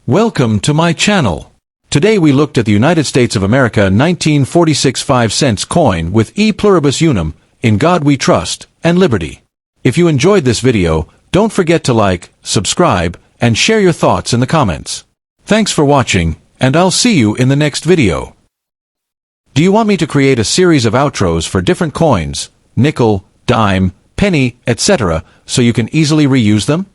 Welcome to my channel. Today we looked at the United States of America 1946 5-cent coin with E pluribus unum, in God we trust, and liberty. If you enjoyed this video, don't forget to like, subscribe, and share your thoughts in the comments. Thanks for watching, and I'll see you in the next video. Do you want me to create a series of outros for different coins, nickel, dime, penny, etc., so you can easily reuse them?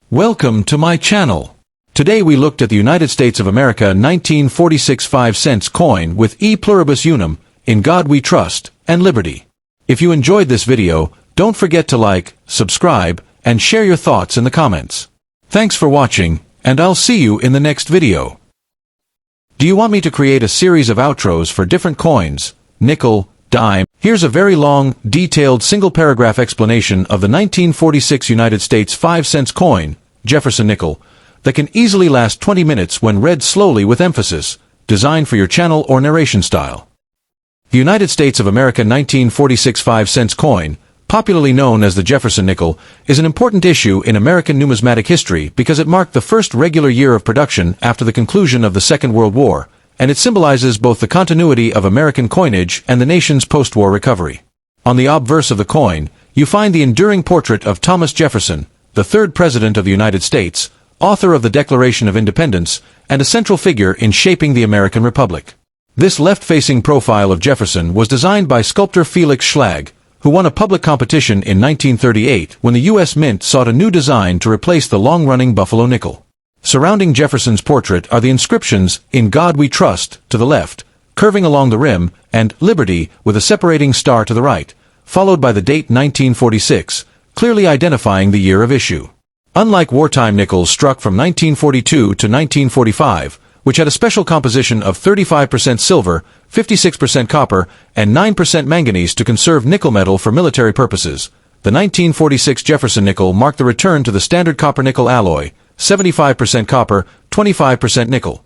Welcome to my channel. Today we looked at the United States of America 1946 5-cent coin with E pluribus unum, in God we trust, and liberty. If you enjoyed this video, don't forget to like, subscribe, and share your thoughts in the comments. Thanks for watching, and I'll see you in the next video. Do you want me to create a series of outros for different coins, nickel, dime? Here's a very long, detailed single-paragraph explanation of the 1946 United States 5-cent coin, Jefferson nickel, that can easily last 20 minutes when read slowly with emphasis, designed for your channel or narration style. The United States of America 1946 5-cent coin, popularly known as the Jefferson nickel, is an important issue in American numismatic history because it marked the first regular year of production after the conclusion of the Second World War, and it symbolizes both the continuity of American coinage and the nation's post-war recovery. On the obverse of the coin, you find the enduring portrait of Thomas Jefferson, the third President of the United States, author of the Declaration of Independence, and a central figure in shaping the American Republic. This left-facing profile of Jefferson was designed by sculptor Felix Schlag, who won a public competition in 1938 when the U.S. Mint sought a new design to replace the long-running Buffalo nickel. Surrounding Jefferson's portrait are the inscriptions, "In God We Trust," to the left, curving along the rim, and "Liberty," with a separating star to the right, followed by the date 1946, clearly identifying the year of issue. Unlike wartime nickels struck from 1942 to 1945, which had a special composition of 35% silver, 56% copper, and 9% manganese to conserve nickel metal for military purposes, the 1946 Jefferson nickel marked the return to the standard copper-nickel alloy, 75% copper, 25% nickel,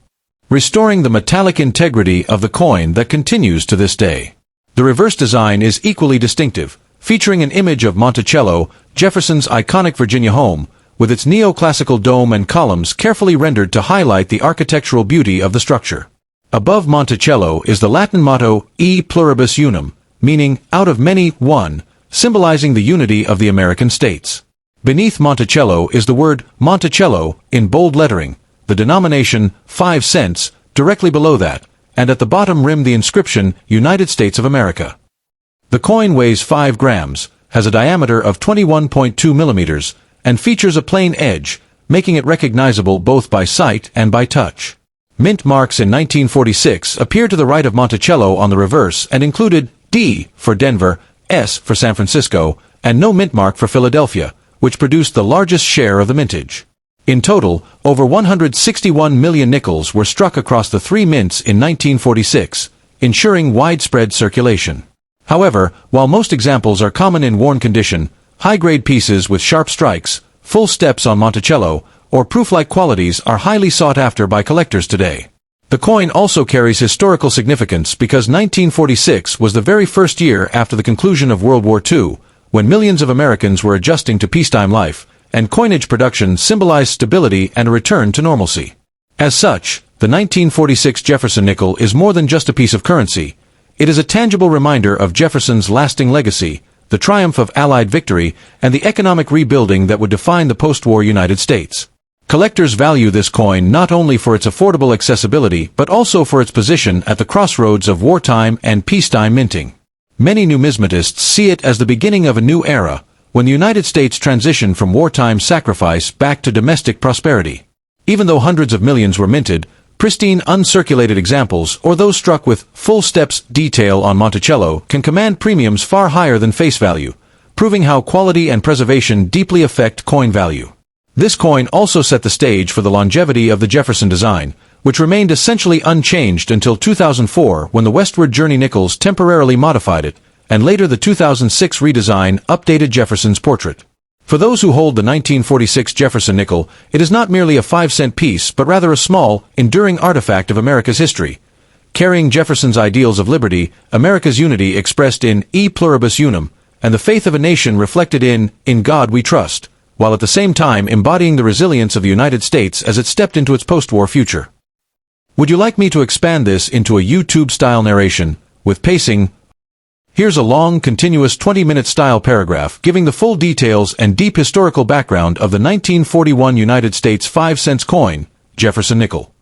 restoring the metallic integrity of the coin that continues to this day. The reverse design is equally distinctive, featuring an image of Monticello, Jefferson's iconic Virginia home, with its neoclassical dome and columns carefully rendered to highlight the architectural beauty of the structure. Above Monticello is the Latin motto, E pluribus unum, meaning, out of many, one, symbolizing the unity of the American states. Beneath Monticello is the word Monticello, in bold lettering, the denomination, 5 cents, directly below that, and at the bottom rim the inscription, United States of America. The coin weighs 5 grams, has a diameter of 21.2 millimeters, and features a plain edge, making it recognizable both by sight and by touch. Mint marks in 1946 appear to the right of Monticello on the reverse and included D for Denver, S for San Francisco, and no mint mark for Philadelphia, which produced the largest share of the mintage. In total, over 161 million nickels were struck across the 3 mints in 1946, ensuring widespread circulation. However, while most examples are common in worn condition, high-grade pieces with sharp strikes, full steps on Monticello, or proof-like qualities are highly sought after by collectors today. The coin also carries historical significance because 1946 was the very first year after the conclusion of World War II, when millions of Americans were adjusting to peacetime life, and coinage production symbolized stability and a return to normalcy. As such, the 1946 Jefferson nickel is more than just a piece of currency. It is a tangible reminder of Jefferson's lasting legacy, the triumph of Allied victory, and the economic rebuilding that would define the post-war United States. Collectors value this coin not only for its affordable accessibility but also for its position at the crossroads of wartime and peacetime minting. Many numismatists see it as the beginning of a new era, when the United States transitioned from wartime sacrifice back to domestic prosperity. Even though hundreds of millions were minted, pristine uncirculated examples or those struck with full steps detail on Monticello can command premiums far higher than face value, proving how quality and preservation deeply affect coin value. This coin also set the stage for the longevity of the Jefferson design, which remained essentially unchanged until 2004 when the Westward Journey nickels temporarily modified it, and later the 2006 redesign updated Jefferson's portrait. For those who hold the 1946 Jefferson nickel, it is not merely a 5-cent piece but rather a small, enduring artifact of America's history. Carrying Jefferson's ideals of liberty, America's unity expressed in E pluribus unum, and the faith of a nation reflected in God We Trust, while at the same time embodying the resilience of the United States as it stepped into its post-war future. Would you like me to expand this into a YouTube-style narration, with pacing? Here's a long, continuous 20-minute style paragraph giving the full details and deep historical background of the 1941 United States 5-cent coin, Jefferson nickel.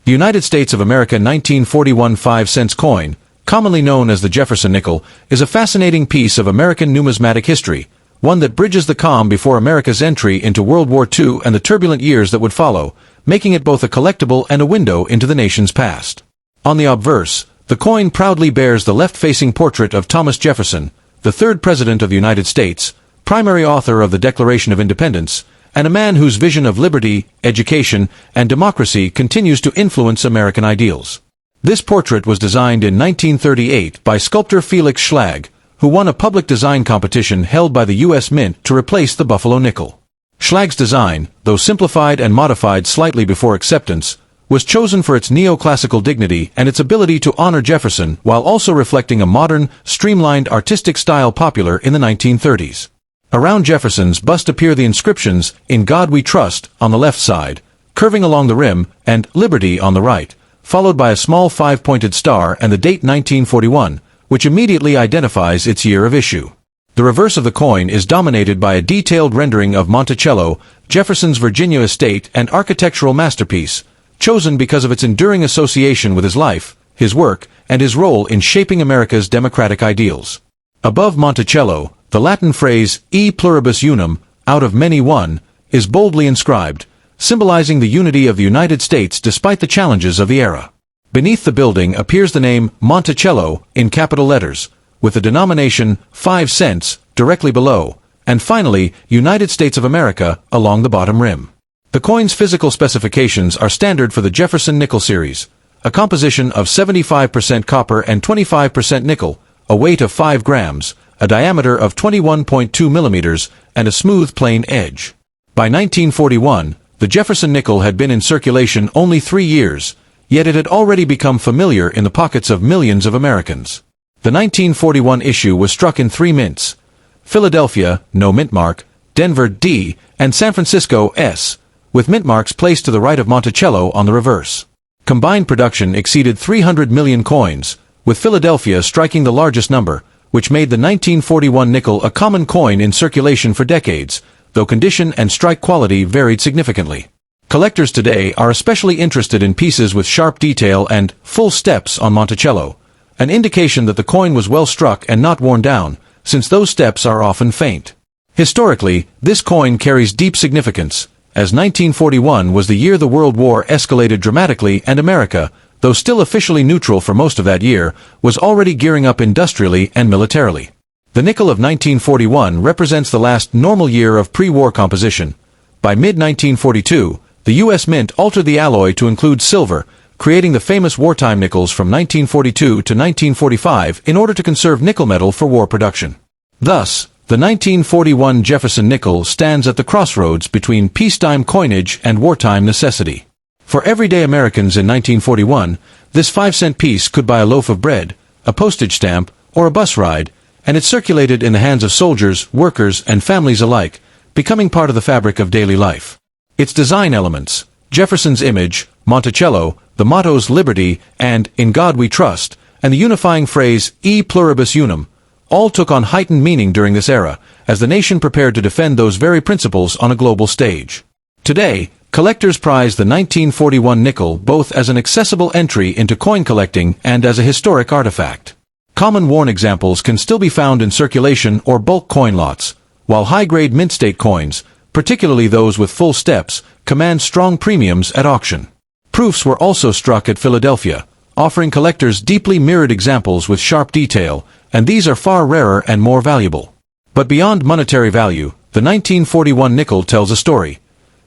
The United States of America 1941 5-cent coin, commonly known as the Jefferson nickel, is a fascinating piece of American numismatic history, one that bridges the calm before America's entry into World War II and the turbulent years that would follow, making it both a collectible and a window into the nation's past. On the obverse, the coin proudly bears the left-facing portrait of Thomas Jefferson, the third President of the United States, primary author of the Declaration of Independence, and a man whose vision of liberty, education, and democracy continues to influence American ideals. This portrait was designed in 1938 by sculptor Felix Schlag, who won a public design competition held by the U.S. Mint to replace the Buffalo nickel. Schlag's design, though simplified and modified slightly before acceptance, was chosen for its neoclassical dignity and its ability to honor Jefferson while also reflecting a modern, streamlined artistic style popular in the 1930s. Around Jefferson's bust appear the inscriptions, "In God We Trust," on the left side, curving along the rim, and "Liberty" on the right, followed by a small five-pointed star and the date 1941, which immediately identifies its year of issue. The reverse of the coin is dominated by a detailed rendering of Monticello, Jefferson's Virginia estate and architectural masterpiece, chosen because of its enduring association with his life, his work, and his role in shaping America's democratic ideals. Above Monticello, the Latin phrase, e pluribus unum, out of many one, is boldly inscribed, symbolizing the unity of the United States despite the challenges of the era. Beneath the building appears the name Monticello in capital letters, with the denomination 5 cents directly below, and finally, United States of America along the bottom rim. The coin's physical specifications are standard for the Jefferson nickel series, a composition of 75% copper and 25% nickel, a weight of 5 grams, a diameter of 21.2 millimeters, and a smooth plain edge. By 1941, the Jefferson nickel had been in circulation only 3 years, yet it had already become familiar in the pockets of millions of Americans. The 1941 issue was struck in 3 mints: Philadelphia, no mint mark, Denver, D, and San Francisco, S, with mint marks placed to the right of Monticello on the reverse. Combined production exceeded 300 million coins, with Philadelphia striking the largest number, which made the 1941 nickel a common coin in circulation for decades, though condition and strike quality varied significantly. Collectors today are especially interested in pieces with sharp detail and full steps on Monticello, an indication that the coin was well struck and not worn down, since those steps are often faint. Historically, this coin carries deep significance, as 1941 was the year the World War escalated dramatically and America, though still officially neutral for most of that year, was already gearing up industrially and militarily. The nickel of 1941 represents the last normal year of pre-war composition. By mid-1942, the U.S. Mint altered the alloy to include silver, creating the famous wartime nickels from 1942 to 1945 in order to conserve nickel metal for war production. Thus, the 1941 Jefferson nickel stands at the crossroads between peacetime coinage and wartime necessity. For everyday Americans in 1941, this 5-cent piece could buy a loaf of bread, a postage stamp, or a bus ride, and it circulated in the hands of soldiers, workers, and families alike, becoming part of the fabric of daily life. Its design elements, Jefferson's image, Monticello, the mottos Liberty and In God We Trust, and the unifying phrase E pluribus unum, all took on heightened meaning during this era, as the nation prepared to defend those very principles on a global stage. Today, collectors prize the 1941 nickel both as an accessible entry into coin collecting and as a historic artifact. Common worn examples can still be found in circulation or bulk coin lots, while high-grade mint state coins, particularly those with full steps, command strong premiums at auction. Proofs were also struck at Philadelphia, offering collectors deeply mirrored examples with sharp detail, and these are far rarer and more valuable. But beyond monetary value, the 1941 nickel tells a story.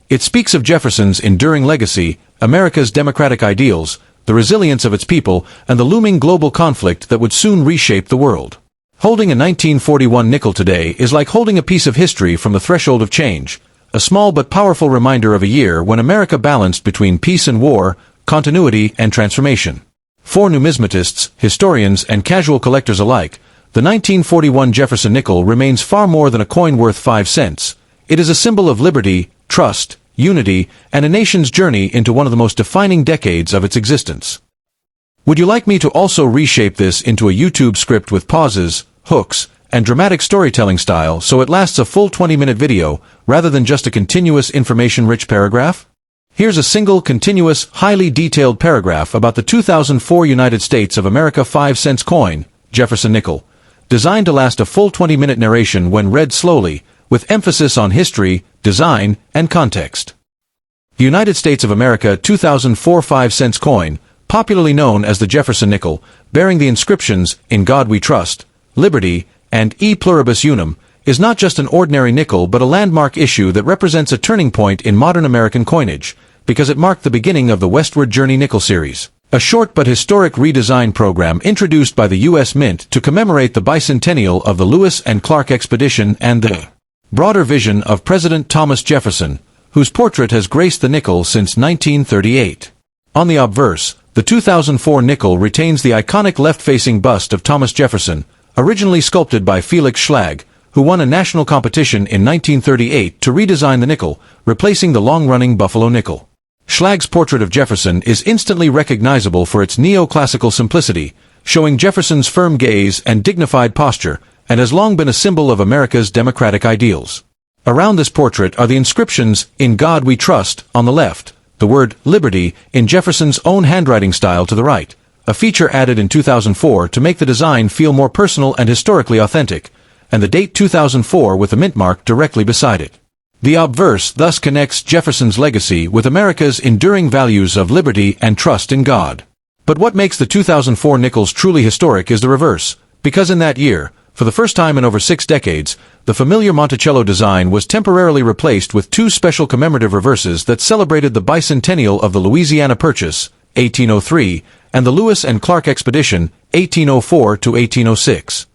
It speaks of Jefferson's enduring legacy, America's democratic ideals, the resilience of its people, and the looming global conflict that would soon reshape the world. Holding a 1941 nickel today is like holding a piece of history from the threshold of change, a small but powerful reminder of a year when America balanced between peace and war, continuity and transformation. For numismatists, historians, and casual collectors alike, the 1941 Jefferson nickel remains far more than a coin worth 5 cents. It is a symbol of liberty, trust, unity, and a nation's journey into one of the most defining decades of its existence. Would you like me to also reshape this into a YouTube script with pauses, hooks, and dramatic storytelling style so it lasts a full 20-minute video, rather than just a continuous information-rich paragraph? Here's a single, continuous, highly detailed paragraph about the 2004 United States of America 5-cent coin, Jefferson nickel, designed to last a full 20-minute narration when read slowly, with emphasis on history, design, and context. The United States of America 2004 5-cent coin, popularly known as the Jefferson nickel, bearing the inscriptions, "In God We Trust," "Liberty," and "E Pluribus Unum," is not just an ordinary nickel but a landmark issue that represents a turning point in modern American coinage, because it marked the beginning of the Westward Journey nickel series, a short but historic redesign program introduced by the U.S. Mint to commemorate the bicentennial of the Lewis and Clark expedition and the broader vision of President Thomas Jefferson, whose portrait has graced the nickel since 1938. On the obverse, the 2004 nickel retains the iconic left-facing bust of Thomas Jefferson, originally sculpted by Felix Schlag, who won a national competition in 1938 to redesign the nickel, replacing the long-running Buffalo nickel. Schlag's portrait of Jefferson is instantly recognizable for its neoclassical simplicity, showing Jefferson's firm gaze and dignified posture, and has long been a symbol of America's democratic ideals. Around this portrait are the inscriptions, "In God We Trust," on the left, the word "Liberty" in Jefferson's own handwriting style to the right, a feature added in 2004 to make the design feel more personal and historically authentic, and the date 2004 with a mint mark directly beside it. The obverse thus connects Jefferson's legacy with America's enduring values of liberty and trust in God. But what makes the 2004 nickels truly historic is the reverse, because in that year, for the first time in over 6 decades, the familiar Monticello design was temporarily replaced with 2 special commemorative reverses that celebrated the bicentennial of the Louisiana Purchase, 1803, and the Lewis and Clark Expedition, 1804 to 1806.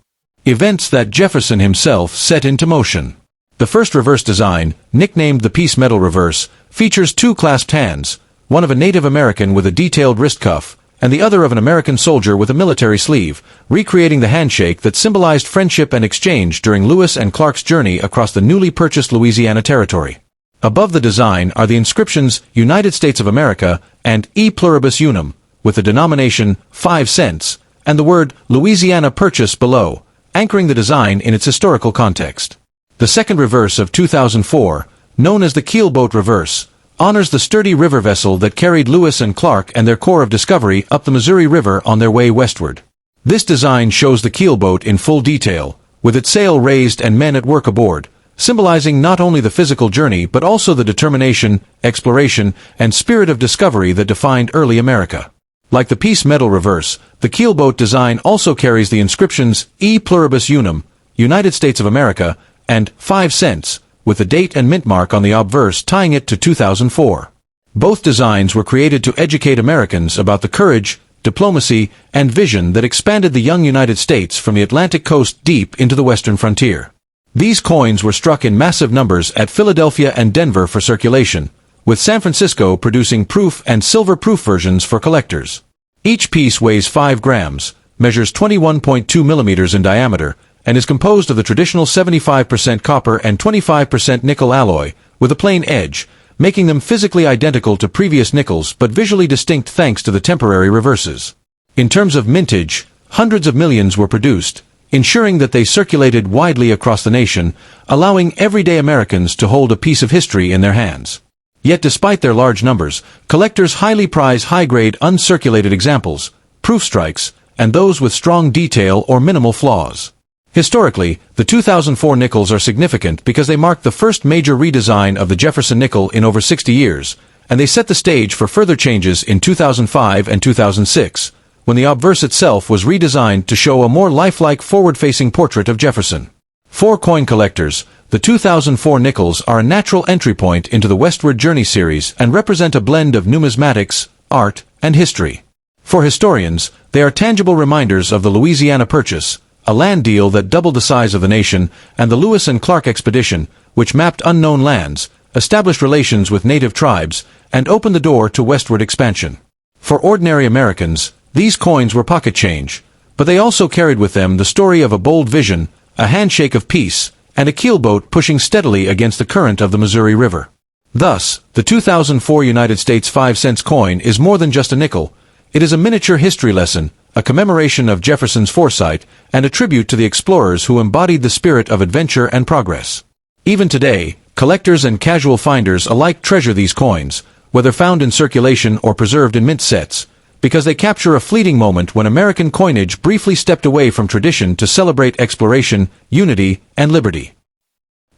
Events that Jefferson himself set into motion. The first reverse design, nicknamed the Peace Medal Reverse, features 2 clasped hands, one of a Native American with a detailed wrist cuff, and the other of an American soldier with a military sleeve, recreating the handshake that symbolized friendship and exchange during Lewis and Clark's journey across the newly purchased Louisiana Territory. Above the design are the inscriptions "United States of America" and "E Pluribus Unum," with the denomination 5 cents, and the word "Louisiana Purchase" below, anchoring the design in its historical context. The second reverse of 2004, known as the keelboat reverse, honors the sturdy river vessel that carried Lewis and Clark and their Corps of Discovery up the Missouri River on their way westward. This design shows the keelboat in full detail, with its sail raised and men at work aboard, symbolizing not only the physical journey but also the determination, exploration, and spirit of discovery that defined early America. Like the Peace Medal reverse, the keelboat design also carries the inscriptions "E Pluribus Unum," United States of America, and 5 cents, with the date and mint mark on the obverse tying it to 2004. Both designs were created to educate Americans about the courage, diplomacy, and vision that expanded the young United States from the Atlantic coast deep into the western frontier. These coins were struck in massive numbers at Philadelphia and Denver for circulation, with San Francisco producing proof and silver-proof versions for collectors. Each piece weighs 5 grams, measures 21.2 millimeters in diameter, and is composed of the traditional 75% copper and 25% nickel alloy, with a plain edge, making them physically identical to previous nickels but visually distinct thanks to the temporary reverses. In terms of mintage, hundreds of millions were produced, ensuring that they circulated widely across the nation, allowing everyday Americans to hold a piece of history in their hands. Yet despite their large numbers, collectors highly prize high-grade uncirculated examples, proof strikes, and those with strong detail or minimal flaws. Historically, the 2004 nickels are significant because they mark the first major redesign of the Jefferson nickel in over 60 years, and they set the stage for further changes in 2005 and 2006, when the obverse itself was redesigned to show a more lifelike forward-facing portrait of Jefferson. For coin collectors, the 2004 nickels are a natural entry point into the Westward Journey series and represent a blend of numismatics, art, and history. For historians, they are tangible reminders of the Louisiana Purchase, a land deal that doubled the size of the nation, and the Lewis and Clark Expedition, which mapped unknown lands, established relations with native tribes, and opened the door to westward expansion. For ordinary Americans, these coins were pocket change, but they also carried with them the story of a bold vision, a handshake of peace, and a keelboat pushing steadily against the current of the Missouri River. Thus, the 2004 United States 5-cent coin is more than just a nickel. It is a miniature history lesson, a commemoration of Jefferson's foresight, and a tribute to the explorers who embodied the spirit of adventure and progress. Even today, collectors and casual finders alike treasure these coins, whether found in circulation or preserved in mint sets, because they capture a fleeting moment when American coinage briefly stepped away from tradition to celebrate exploration, unity, and liberty.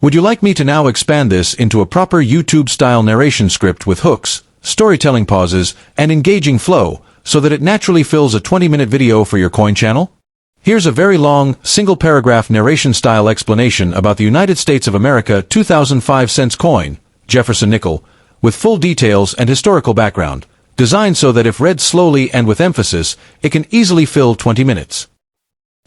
Would you like me to now expand this into a proper YouTube-style narration script with hooks, storytelling pauses, and engaging flow, so that it naturally fills a 20-minute video for your coin channel? Here's a very long, single-paragraph narration-style explanation about the United States of America 2005 coin, Jefferson nickel, with full details and historical background, designed so that if read slowly and with emphasis, it can easily fill 20 minutes.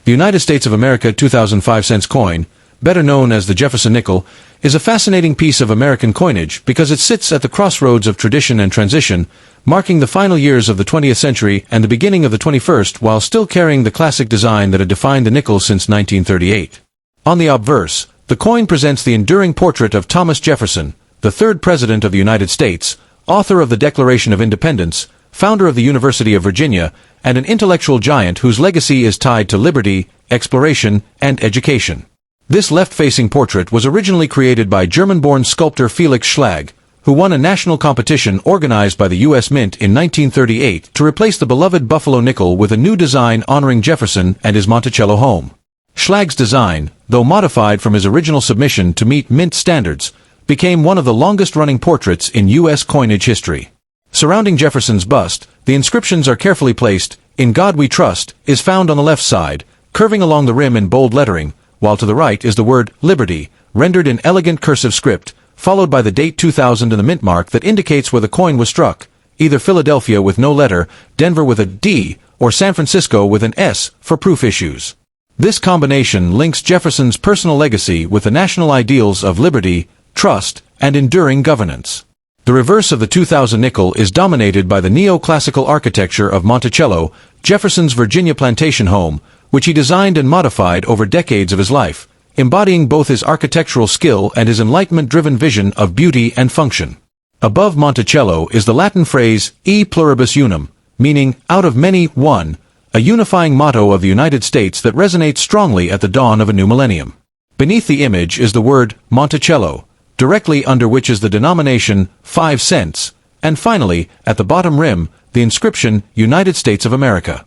The United States of America 2005 coin, better known as the Jefferson nickel, is a fascinating piece of American coinage because it sits at the crossroads of tradition and transition, marking the final years of the 20th century and the beginning of the 21st while still carrying the classic design that had defined the nickel since 1938. On the obverse, the coin presents the enduring portrait of Thomas Jefferson, the third President of the United States, author of the Declaration of Independence, founder of the University of Virginia, and an intellectual giant whose legacy is tied to liberty, exploration, and education. This left-facing portrait was originally created by German-born sculptor Felix Schlag, who won a national competition organized by the U.S. Mint in 1938 to replace the beloved Buffalo nickel with a new design honoring Jefferson and his Monticello home. Schlag's design, though modified from his original submission to meet Mint standards, became one of the longest-running portraits in U.S. coinage history. Surrounding Jefferson's bust, the inscriptions are carefully placed. "In God We Trust" is found on the left side, curving along the rim in bold lettering, while to the right is the word "Liberty," rendered in elegant cursive script, followed by the date 2000 and the mint mark that indicates where the coin was struck, either Philadelphia with no letter, Denver with a D, or San Francisco with an S, for proof issues. This combination links Jefferson's personal legacy with the national ideals of liberty, trust, and enduring governance. The reverse of the 2000 nickel is dominated by the neoclassical architecture of Monticello, Jefferson's Virginia plantation home, which he designed and modified over decades of his life, embodying both his architectural skill and his enlightenment-driven vision of beauty and function. Above Monticello is the Latin phrase "e pluribus unum," meaning "out of many, one," a unifying motto of the United States that resonates strongly at the dawn of a new millennium. Beneath the image is the word Monticello, directly under which is the denomination 5 cents, and finally, at the bottom rim, the inscription United States of America.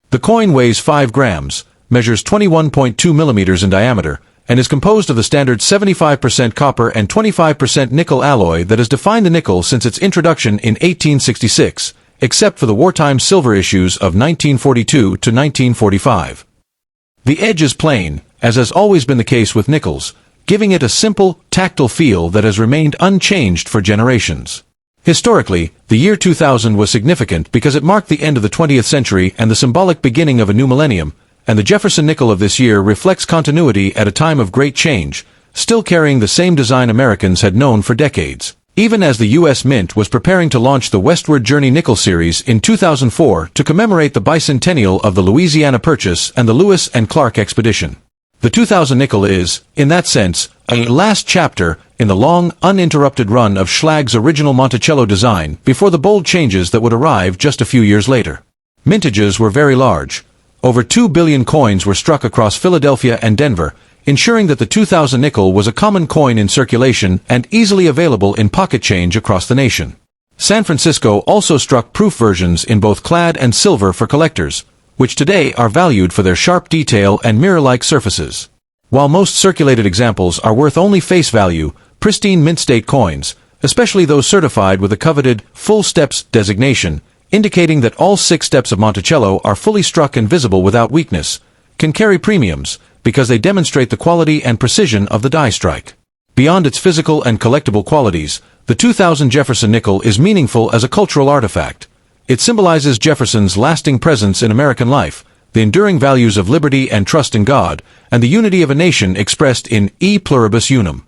The coin weighs 5 grams, measures 21.2 millimeters in diameter, and is composed of the standard 75% copper and 25% nickel alloy that has defined the nickel since its introduction in 1866, except for the wartime silver issues of 1942 to 1945. The edge is plain, as has always been the case with nickels, giving it a simple, tactile feel that has remained unchanged for generations. Historically, the year 2000 was significant because it marked the end of the 20th century and the symbolic beginning of a new millennium, and the Jefferson nickel of this year reflects continuity at a time of great change, still carrying the same design Americans had known for decades. Even as the U.S. Mint was preparing to launch the Westward Journey Nickel Series in 2004 to commemorate the bicentennial of the Louisiana Purchase and the Lewis and Clark Expedition. The 2000 nickel is, in that sense, a last chapter in the long, uninterrupted run of Schlag's original Monticello design before the bold changes that would arrive just a few years later. Mintages were very large. Over 2 billion coins were struck across Philadelphia and Denver, ensuring that the 2000 nickel was a common coin in circulation and easily available in pocket change across the nation. San Francisco also struck proof versions in both clad and silver for collectors, which today are valued for their sharp detail and mirror-like surfaces. While most circulated examples are worth only face value, pristine mint-state coins, especially those certified with the coveted full steps designation, indicating that all 6 steps of Monticello are fully struck and visible without weakness, can carry premiums because they demonstrate the quality and precision of the die strike. Beyond its physical and collectible qualities, the 2000 Jefferson nickel is meaningful as a cultural artifact. It symbolizes Jefferson's lasting presence in American life, the enduring values of liberty and trust in God, and the unity of a nation expressed in e pluribus unum.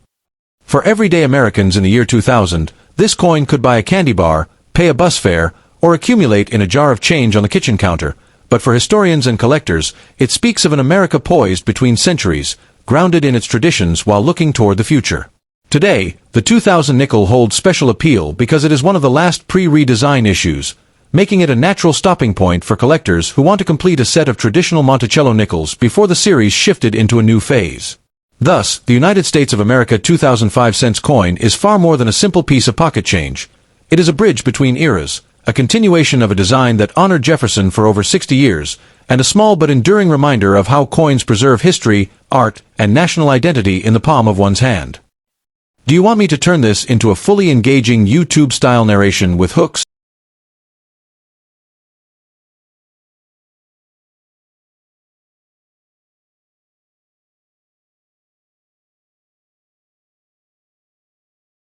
For everyday Americans in the year 2000, this coin could buy a candy bar, pay a bus fare, or accumulate in a jar of change on the kitchen counter, but for historians and collectors, it speaks of an America poised between centuries, grounded in its traditions while looking toward the future. Today, the 2000 nickel holds special appeal because it is one of the last pre-redesign issues, making it a natural stopping point for collectors who want to complete a set of traditional Monticello nickels before the series shifted into a new phase. Thus, the United States of America 2005 cents coin is far more than a simple piece of pocket change. It is a bridge between eras, a continuation of a design that honored Jefferson for over 60 years, and a small but enduring reminder of how coins preserve history, art, and national identity in the palm of one's hand. Do you want me to turn this into a fully engaging YouTube-style narration with hooks,